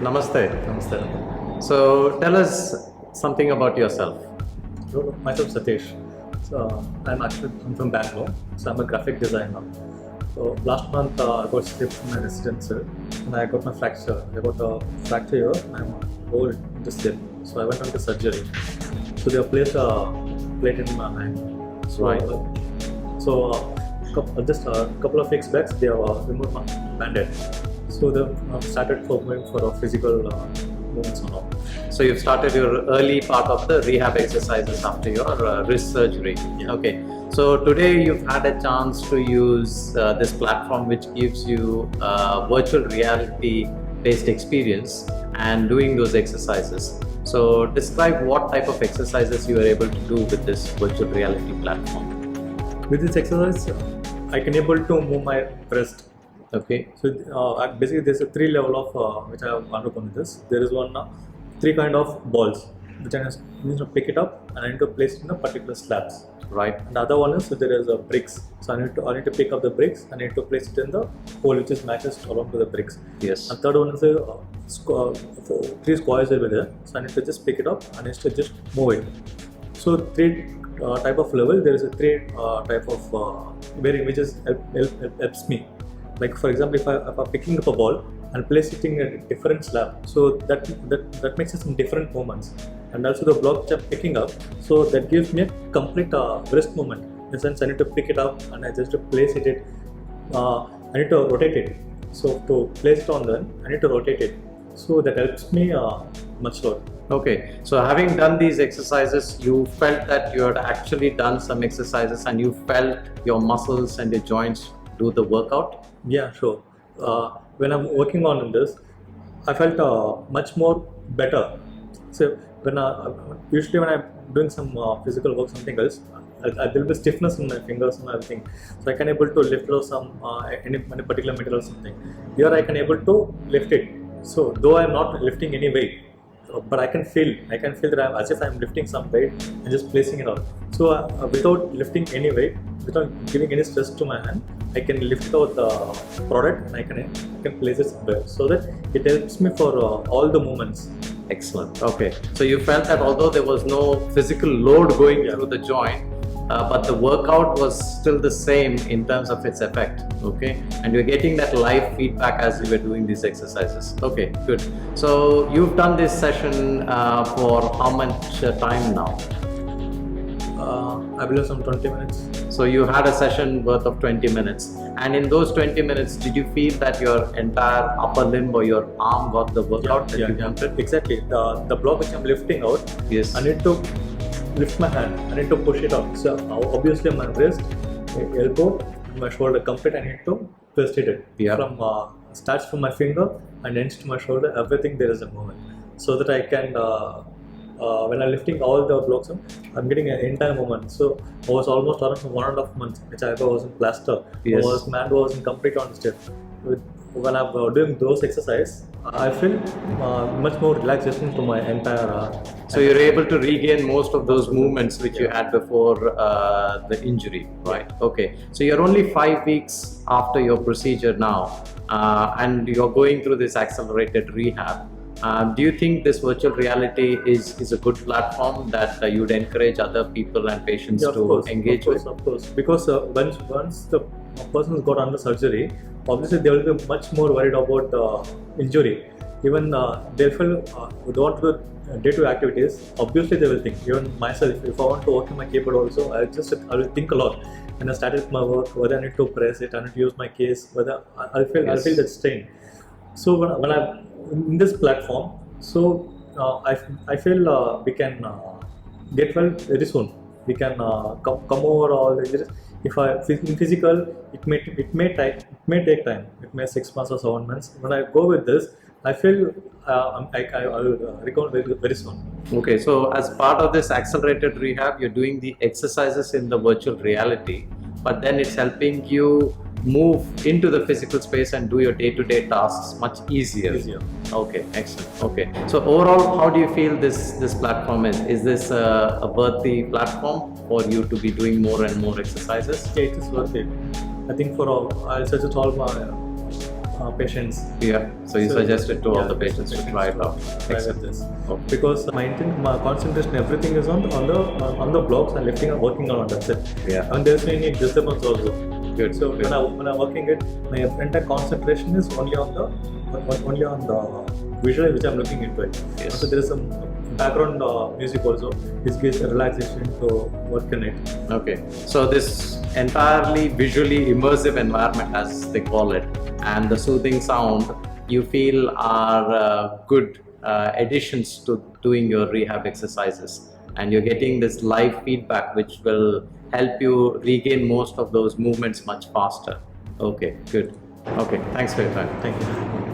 Namaste. Namaste. So tell us something about yourself. Myself Satish. I'm from Bangalore. So I'm a graphic designer. So last month I got stripped from my residential and I got my fracture. I got a fracture here and I'm rolled in the slip. So I went on to surgery. So they placed a plate in my hand. So, Right. Just a couple of weeks back they removed my band-aid. So they started going for a physical movements and all. So you've started your early part of the rehab exercises after your wrist surgery. Yeah. Okay. So today you've had a chance to use this platform which gives you virtual reality based experience and doing those exercises. So describe what type of exercises you are able to do with this virtual reality platform. With this exercise, I can able to move my wrist. Okay. So basically, there's a three level of which I have undergone this. There is one three kind of balls which I need to pick it up and I need to place it in a particular slabs. Right. And the other one is there is a bricks. So I need to pick up the bricks and I need to place it in the hole which is matches along to the bricks. Yes. And third one is three squares over there. So I need to just pick it up and I need to just move it. So three type of level. There is a three type of where images helps me. Like for example, if I'm picking up a ball and place it in a different slab, so that makes it some different movements. And also the block which I'm picking up, so that gives me a complete wrist movement. In the sense, I need to pick it up and I just place it. I need to rotate it. So to place it on then, I need to rotate it. So that helps me much lot. Okay, so having done these exercises, you felt that you had actually done some exercises and you felt your muscles and your joints do the workout? Yeah, sure. When I'm working on this, I felt much more better. So usually when I'm doing some physical work, something else, there will be stiffness in my fingers and everything. So I can able to lift or some any particular material or something. Here I can able to lift it. So though I'm not lifting any weight, but I can feel that I'm as if I'm lifting some weight and just placing it out. So without lifting any weight, without giving any stress to my hand, I can lift out the product and I can place it somewhere so that it helps me for all the movements. Excellent. Okay, so you felt that although there was no physical load going through the joint, but the workout was still the same in terms of its effect. Okay, and you're getting that live feedback as you were doing these exercises. Okay, good. So you've done this session for how much time now? I believe some 20 minutes. So you had a session worth of 20 minutes, and in those 20 minutes, did you feel that your entire upper limb or your arm got the workout that you wanted? Exactly. The block which I'm lifting out, Yes. I need to lift my hand. I need to push it out. So obviously my wrist, my elbow, my shoulder complete. I need to twist it. Yeah. From starts from my finger and ends to my shoulder. Everything there is a movement, so that I can. When I'm lifting all the blocks, I'm getting an entire movement. So I was almost around 1.5 months, which I was in plaster. Yes. My hand was in complete on step. When I'm doing those exercises, I feel much more relaxation to my entire. So you're able to regain most of those movements which you had before the injury, right? Okay. So you're only 5 weeks after your procedure now, and you're going through this accelerated rehab. Do you think this virtual reality is a good platform that you'd encourage other people and patients to engage with? Of course, because once the person's got under surgery, obviously they will be much more worried about the injury. Even they feel they want to do day-to-day activities. Obviously, they will think. Even myself, if I want to work on my keyboard also, I will think a lot. When I started my work, whether I need to press it, I need to use my case, whether I feel that strain. So when I'm in this platform, so I feel we can get well very soon. We can come over all the. If I in physical, it may take time. It may 6 months or 7 months. When I go with this, I feel I will recover very soon. Okay, so as part of this accelerated rehab, you're doing the exercises in the virtual reality, but then it's helping you move into the physical space and do your day-to-day tasks much easier. Okay, excellent. Okay, so overall, how do you feel this platform is? Is this a worthy platform for you to be doing more and more exercises? Yeah, it is worth it. I think for all, I'll suggest all my patients. Yeah. So you suggested to all yeah, the patients to try it out. try Excellent. with this. Okay. Because my concentration, everything is on the blocks and lifting and working on. That's it. Yeah. And there's no any disturbance also. Good. So good. when I'm working it, my entire concentration is only on the visual which I'm looking into it. Yes. So there is some background music also. This gives a relaxation to work in it. Okay, so this entirely visually immersive environment, as they call it, and the soothing sound, you feel are good additions to doing your rehab exercises, and you're getting this live feedback which will help you regain most of those movements much faster. Okay, good. Okay, thanks for your time. Thank you.